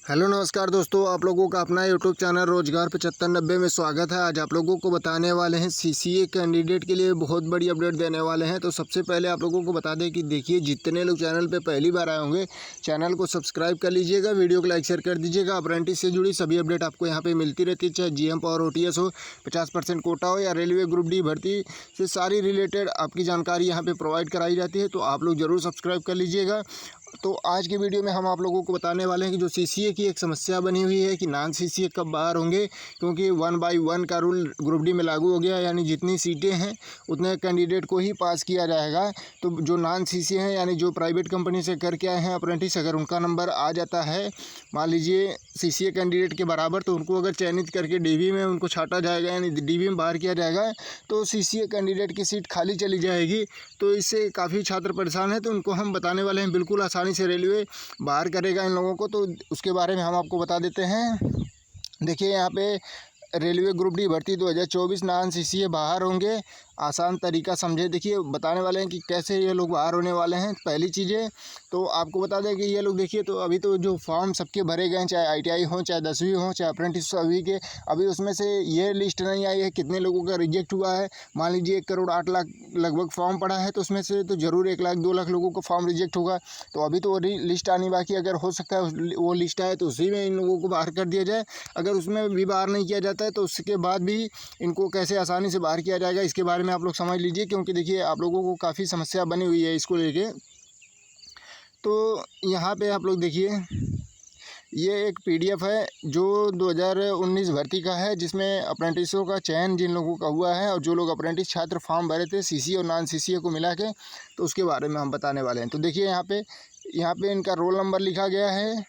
Hello नमस्कार दोस्तों, आप लोगों का अपना यूट्यूब चैनल रोजगार 7590 में स्वागत है। आज आप लोगों को बताने वाले हैं सीसीए कैंडिडेट के लिए बहुत बड़ी अपडेट देने वाले हैं। तो सबसे पहले आप लोगों को बता दें कि देखिए, जितने लोग चैनल पे पहली बार आए होंगे चैनल को सब्सक्राइब कर लीजिएगा, वीडियो को लाइक शेयर कर दीजिएगा। अप्रेंटिस से जुड़ी सभी अपडेट आपको यहाँ पर मिलती रहती है, चाहे GM पावर OTS हो, 50% कोटा हो या रेलवे ग्रुप D भर्ती से सारी रिलेटेड आपकी जानकारी यहाँ पर प्रोवाइड कराई जाती है। तो आप लोग ज़रूर सब्सक्राइब कर लीजिएगा। तो आज की वीडियो में हम आप लोगों को बताने वाले हैं कि जो सीसीए की एक समस्या बनी हुई है कि नॉन सीसीए कब बाहर होंगे, क्योंकि 1/1 का रूल ग्रुप डी में लागू हो गया, यानी जितनी सीटें हैं उतने कैंडिडेट को ही पास किया जाएगा। तो जो नॉन सीसीए हैं, यानी जो प्राइवेट कंपनी से करके आए हैं अप्रेंटिस, अगर उनका नंबर आ जाता है मान लीजिए सीसीए कैंडिडेट के बराबर, तो उनको अगर चयनित करके डीवी में उनको छांटा जाएगा, यानी डीवी में बाहर किया जाएगा, तो सीसीए कैंडिडेट की सीट खाली चली जाएगी। तो इससे काफ़ी छात्र परेशान हैं। तो उनको हम बताने वाले हैं, बिल्कुल आसानी से रेलवे बाहर करेगा इन लोगों को। तो उसके बारे में हम आपको बता देते हैं। देखिए, यहाँ पे रेलवे ग्रुप डी भर्ती 2024 नॉन सीसीए बाहर होंगे। आसान तरीका समझे, देखिए बताने वाले हैं कि कैसे ये लोग बाहर होने वाले हैं। पहली चीज़ें तो आपको बता दें कि ये लोग देखिए, तो अभी तो जो फॉर्म सबके भरे गए हैं, चाहे ITI हो, चाहे 10वीं हो, चाहे अप्रेंटिस, सभी के अभी उसमें से ये लिस्ट नहीं आई है कितने लोगों का रिजेक्ट हुआ है। मान लीजिए 1 करोड़ 8 लाख लगभग फॉर्म पड़ा है, तो उसमें से तो ज़रूर 1 लाख 2 लाख लोगों को फॉर्म रिजेक्ट होगा। तो अभी तो वो लिस्ट आनी बाकी, अगर हो सकता है वो लिस्ट आए तो उसी में इन लोगों को बाहर कर दिया जाए। अगर उसमें भी बाहर नहीं किया जाता है तो उसके बाद भी इनको कैसे आसानी से बाहर किया जाएगा, इसके बारे में आप लोग समझ लीजिए, क्योंकि देखिए आप लोगों को काफ़ी समस्या बनी हुई है इसको लेके। तो यहाँ पे आप लोग देखिए, ये एक PDF है जो 2019 भर्ती का है, जिसमें अप्रेंटिसों का चयन जिन लोगों का हुआ है और जो लोग अप्रेंटिस छात्र फॉर्म भरे थे सीसीए और नॉन सीसीए को मिला के, तो उसके बारे में हम बताने वाले हैं। तो देखिए, यहाँ पे इनका रोल नंबर लिखा गया है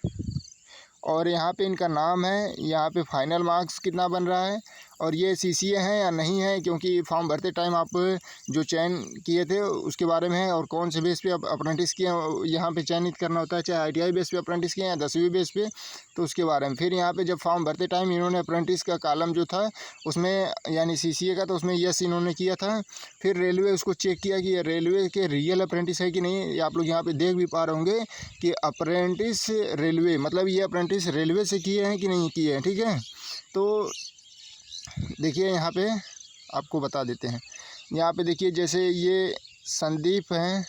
और यहाँ पे इनका नाम है, यहाँ पे फाइनल मार्क्स कितना बन रहा है और ये सीसीए हैं या नहीं है, क्योंकि फॉर्म भरते टाइम आप जो चयन किए थे उसके बारे में है, और कौन से बेस पे अप्रेंटिस किए यहाँ पे चयनित करना होता है, चाहे ITI बेस पे अप्रेंटिस किए या 10वीं बेस पे, तो उसके बारे में। फिर यहाँ पे जब फॉर्म भरते टाइम इन्होंने अप्रेंटिस का कॉलम जो था उसमें, यानी सीसीए का, तो उसमें यस इन्होंने किया था। फिर रेलवे उसको चेक किया कि ये रेलवे के रियल अप्रेंटिस है कि नहीं। ये आप लोग यहाँ पर देख भी पा रहे होंगे कि अप्रेंटिस रेलवे, मतलब ये अप्रेंटिस रेलवे से किए हैं कि नहीं किए हैं, ठीक है। तो देखिए, यहाँ पे आपको बता देते हैं। यहाँ पे देखिए, जैसे ये संदीप हैं,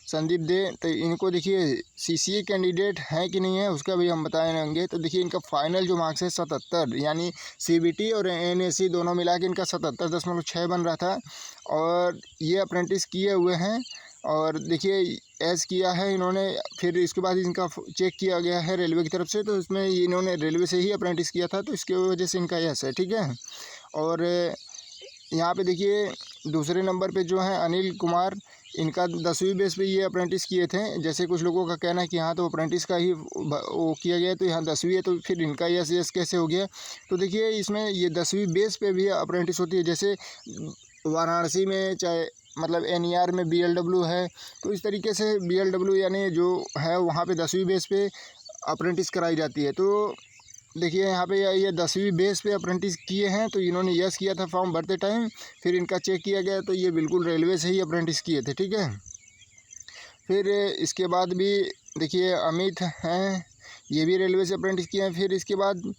संदीप दे, तो इनको देखिए सीसीए कैंडिडेट हैं कि नहीं है उसका भी हम बताएंगे। तो देखिए, इनका फाइनल जो मार्क्स है 77, यानी CBT और NAC दोनों मिला के इनका 77.6 बन रहा था, और ये अप्रेंटिस किए हुए हैं। और देखिए, एस किया है इन्होंने। फिर इसके बाद इनका चेक किया गया है रेलवे की तरफ से, तो इसमें इन्होंने रेलवे से ही अप्रेंटिस किया था, तो इसकी वजह से इनका यस है, ठीक है। और यहाँ पे देखिए, दूसरे नंबर पे जो है अनिल कुमार, इनका 10वीं बेस पे ये अप्रेंटिस किए थे। जैसे कुछ लोगों का कहना है कि यहाँ तो अप्रेंटिस का ही वो किया गया, तो यहाँ 10वीं है, तो फिर इनका यस कैसे हो गया। तो देखिए, इसमें ये 10वीं बेस पे भी अप्रेंटिस होती है। जैसे वाराणसी में, चाहे मतलब NER में BLW है, तो इस तरीके से BLW यानी जो है वहाँ पे 10वीं बेस पे अप्रेंटिस कराई जाती है। तो देखिए, यहाँ पे ये 10वीं बेस पे अप्रेंटिस किए हैं, तो इन्होंने यस किया था फॉर्म भरते टाइम। फिर इनका चेक किया गया, तो ये बिल्कुल रेलवे से ही अप्रेंटिस किए थे, ठीक है। फिर इसके बाद भी देखिए, अमित हैं, ये भी रेलवे से अप्रेंटिस किए हैं। फिर इसके बाद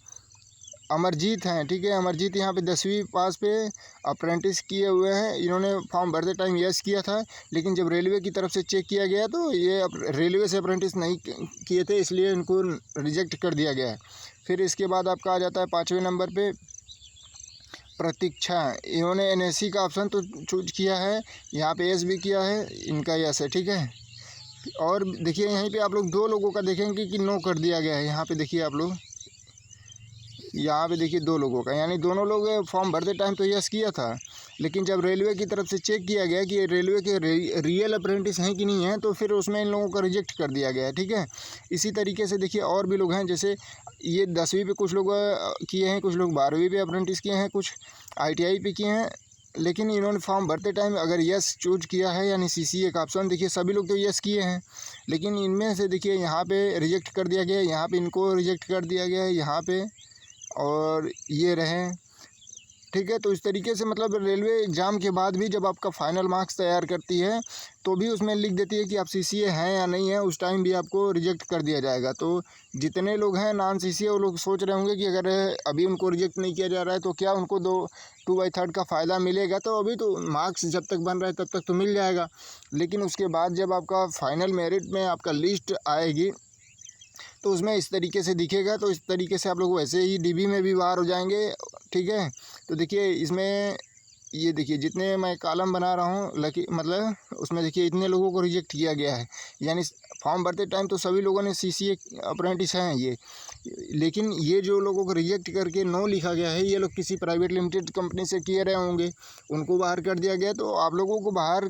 अमरजीत हैं, ठीक है। अमरजीत यहाँ पे 10वीं पास पे अप्रेंटिस किए हुए हैं। इन्होंने फॉर्म भरते टाइम यस किया था, लेकिन जब रेलवे की तरफ से चेक किया गया तो ये रेलवे से अप्रेंटिस नहीं किए थे, इसलिए इनको रिजेक्ट कर दिया गया है। फिर इसके बाद आपका आ जाता है 5वें नंबर पे प्रतीक्षा। इन्होंने NAC का ऑप्शन तो चूज किया है, यहाँ पे एस भी किया है, इनका यस है, ठीक है। और देखिए, यहीं पे आप लोग 2 लोगों का देखेंगे कि नो कर दिया गया है। यहाँ पे देखिए आप लोग, यहाँ पे देखिए 2 लोगों का, यानी दोनों लोग फॉर्म भरते टाइम तो यस किया था, लेकिन जब रेलवे की तरफ से चेक किया गया कि रेलवे के रियल अप्रेंटिस हैं कि नहीं हैं, तो फिर उसमें इन लोगों को रिजेक्ट कर दिया गया है, ठीक है। इसी तरीके से देखिए, और भी लोग हैं, जैसे ये 10वीं पे कुछ लोग किए हैं, कुछ लोग 12वीं पे अप्रेंटिस किए हैं, कुछ ITI पे किए हैं, लेकिन इन्होंने फॉर्म भरते टाइम अगर यस चूज किया है, यानी CCA का ऑप्शन, देखिए सभी लोग तो यस किए हैं, लेकिन इनमें से देखिए यहाँ पे रिजेक्ट कर दिया गया है, यहाँ पे इनको रिजेक्ट कर दिया गया है, यहाँ पे, और ये रहे, ठीक है। तो इस तरीके से मतलब रेलवे एग्ज़ाम के बाद भी जब आपका फाइनल मार्क्स तैयार करती है तो भी उसमें लिख देती है कि आप सीसीए हैं या नहीं है, उस टाइम भी आपको रिजेक्ट कर दिया जाएगा। तो जितने लोग हैं नॉन सीसीए वो लोग सोच रहे होंगे कि अगर अभी उनको रिजेक्ट नहीं किया जा रहा है तो क्या उनको 2/3 का फ़ायदा मिलेगा। तो अभी तो मार्क्स जब तक बन रहा है तब तक तो मिल जाएगा, लेकिन उसके बाद जब आपका फाइनल मेरिट में आपका लिस्ट आएगी तो उसमें इस तरीके से दिखेगा। तो इस तरीके से आप लोग वैसे ही डीबी में भी बाहर हो जाएंगे, ठीक है। तो देखिए इसमें ये देखिए जितने मैं कॉलम बना रहा हूँ मतलब उसमें देखिए इतने लोगों को रिजेक्ट किया गया है, यानी फॉर्म भरते टाइम तो सभी लोगों ने सीसीए अप्रेंटिस हैं ये, लेकिन ये जो लोगों को रिजेक्ट करके नो लिखा गया है ये लोग किसी प्राइवेट लिमिटेड कंपनी से किए रहे होंगे, उनको बाहर कर दिया गया। तो आप लोगों को बाहर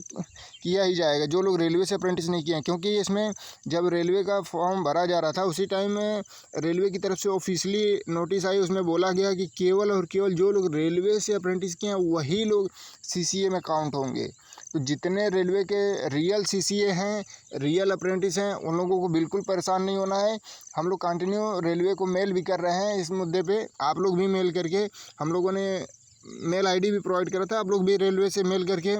किया ही जाएगा जो लोग रेलवे से अप्रेंटिस नहीं किए हैं, क्योंकि इसमें जब रेलवे का फॉर्म भरा जा रहा था उसी टाइम में रेलवे की तरफ से ऑफिशियली नोटिस आई, उसमें बोला गया कि केवल और केवल जो लोग रेलवे से अप्रेंटिस किए हैं वही लोग सीसीए में काउंट होंगे। तो जितने रेलवे के रियल सीसीए हैं, रियल अप्रेंटिस हैं, उन लोगों को बिल्कुल परेशान नहीं होना है। हम लोग कंटिन्यू रेलवे को मेल भी कर रहे हैं इस मुद्दे पे, आप लोग भी मेल करके, हम लोगों ने मेल आईडी भी प्रोवाइड करा था, आप लोग भी रेलवे से मेल करके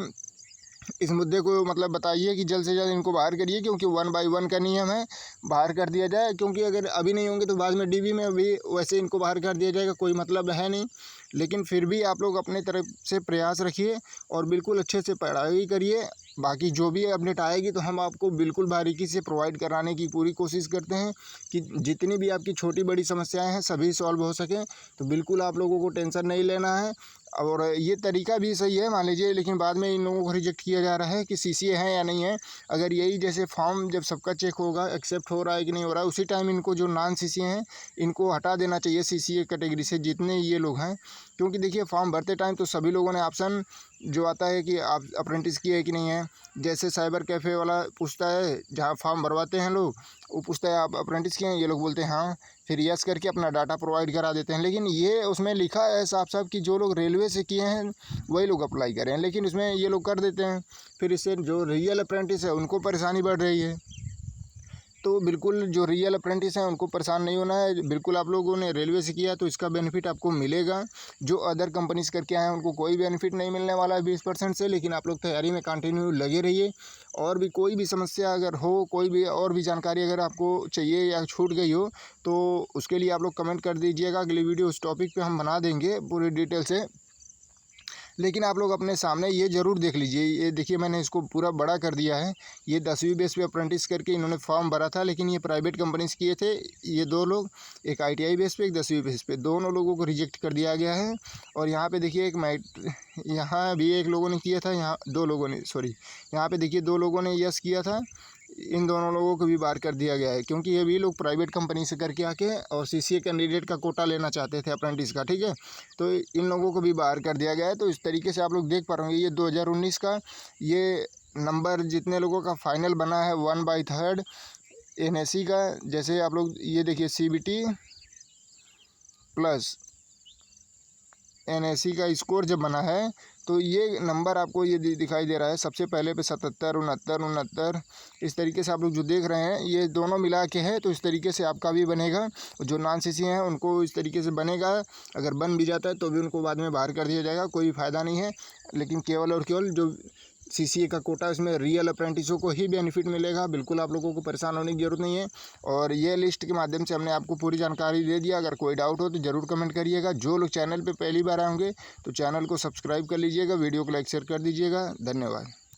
इस मुद्दे को मतलब बताइए कि जल्द से जल्द इनको बाहर करिए, क्योंकि 1 बाई 1 का नियम है, बाहर कर दिया जाए। क्योंकि अगर अभी नहीं होंगे तो बाद में डीबी में भी वैसे इनको बाहर कर दिया जाएगा, कोई मतलब है नहीं। लेकिन फिर भी आप लोग अपने तरफ से प्रयास रखिए और बिल्कुल अच्छे से पढ़ाई करिए। बाकी जो भी अपडेट आएगी तो हम आपको बिल्कुल बारीकी से प्रोवाइड कराने की पूरी कोशिश करते हैं कि जितनी भी आपकी छोटी बड़ी समस्याएं हैं सभी सॉल्व हो सकें। तो बिल्कुल आप लोगों को टेंशन नहीं लेना है। और ये तरीका भी सही है मान लीजिए, लेकिन बाद में इन लोगों को रिजेक्ट किया जा रहा है कि सीसीए है या नहीं है। अगर यही जैसे फॉर्म जब सबका चेक होगा एक्सेप्ट हो रहा है कि नहीं हो रहा है, उसी टाइम इनको जो नॉन सीसीए हैं इनको हटा देना चाहिए सीसीए कैटेगरी से, जितने ये लोग हैं। क्योंकि देखिए फॉर्म भरते टाइम तो सभी लोगों ने ऑप्शन जो आता है कि आप अप्रेंटिस किए है कि नहीं है, जैसे साइबर कैफ़े वाला पूछता है जहाँ फॉर्म भरवाते हैं लोग, वो पूछता है आप अप्रेंटिस किए हैं, ये लोग बोलते हैं हाँ, फिर यस करके अपना डाटा प्रोवाइड करा देते हैं। लेकिन ये उसमें लिखा है साफ साफ कि जो लोग रेलवे से किए हैं वही लोग अप्लाई करें, लेकिन इसमें ये लोग कर देते हैं। फिर इससे जो रियल अप्रेंटिस है उनको परेशानी बढ़ रही है। तो बिल्कुल जो रियल अप्रेंटिस हैं उनको परेशान नहीं होना है। बिल्कुल आप लोगों ने रेलवे से किया तो इसका बेनिफिट आपको मिलेगा। जो अदर कंपनीज करके आए हैं उनको कोई बेनिफिट नहीं मिलने वाला है 20% से, लेकिन आप लोग तैयारी में कंटिन्यू लगे रहिए। और भी कोई भी समस्या अगर हो, कोई भी और भी जानकारी अगर आपको चाहिए या छूट गई हो तो उसके लिए आप लोग कमेंट कर दीजिएगा। अगली वीडियो उस टॉपिक पर हम बना देंगे पूरी डिटेल से। लेकिन आप लोग अपने सामने ये ज़रूर देख लीजिए, ये देखिए मैंने इसको पूरा बड़ा कर दिया है। ये 10वीं बेस पे अप्रेंटिस करके इन्होंने फॉर्म भरा था, लेकिन ये प्राइवेट कंपनी से किए थे। ये 2 लोग, एक ITI बेस पे, एक 10वीं बेस पे, दोनों लोगों को रिजेक्ट कर दिया गया है। और यहाँ पे देखिए यहाँ भी एक लोगों ने किया था, यहाँ 2 लोगों ने, सॉरी, यहाँ पे देखिए 2 लोगों ने यस किया था। इन दोनों लोगों को भी बाहर कर दिया गया है, क्योंकि ये भी लोग प्राइवेट कंपनी से करके आके और सीसीए कैंडिडेट का कोटा लेना चाहते थे अप्रेंटिस का, ठीक है। तो इन लोगों को भी बाहर कर दिया गया है। तो इस तरीके से आप लोग देख पा रहे होंगे ये 2019 का ये नंबर जितने लोगों का फाइनल बना है 1/3 NSE का। जैसे आप लोग ये देखिए CBT प्लस NSE का स्कोर जब बना है तो ये नंबर आपको ये दिखाई दे रहा है सबसे पहले पे 77, 69, इस तरीके से आप लोग जो देख रहे हैं ये दोनों मिला के है। तो इस तरीके से आपका भी बनेगा। जो नॉन सीसी हैं उनको इस तरीके से बनेगा। अगर बन भी जाता है तो भी उनको बाद में बाहर कर दिया जाएगा, कोई फ़ायदा नहीं है। लेकिन केवल और केवल जो सीसीए का कोटा इसमें रियल अप्रेंटिसों को ही बेनिफिट मिलेगा। बिल्कुल आप लोगों को परेशान होने की ज़रूरत नहीं है। और ये लिस्ट के माध्यम से हमने आपको पूरी जानकारी दे दिया। अगर कोई डाउट हो तो ज़रूर कमेंट करिएगा। जो लोग चैनल पे पहली बार आएंगे तो चैनल को सब्सक्राइब कर लीजिएगा, वीडियो को लाइक शेयर कर दीजिएगा। धन्यवाद।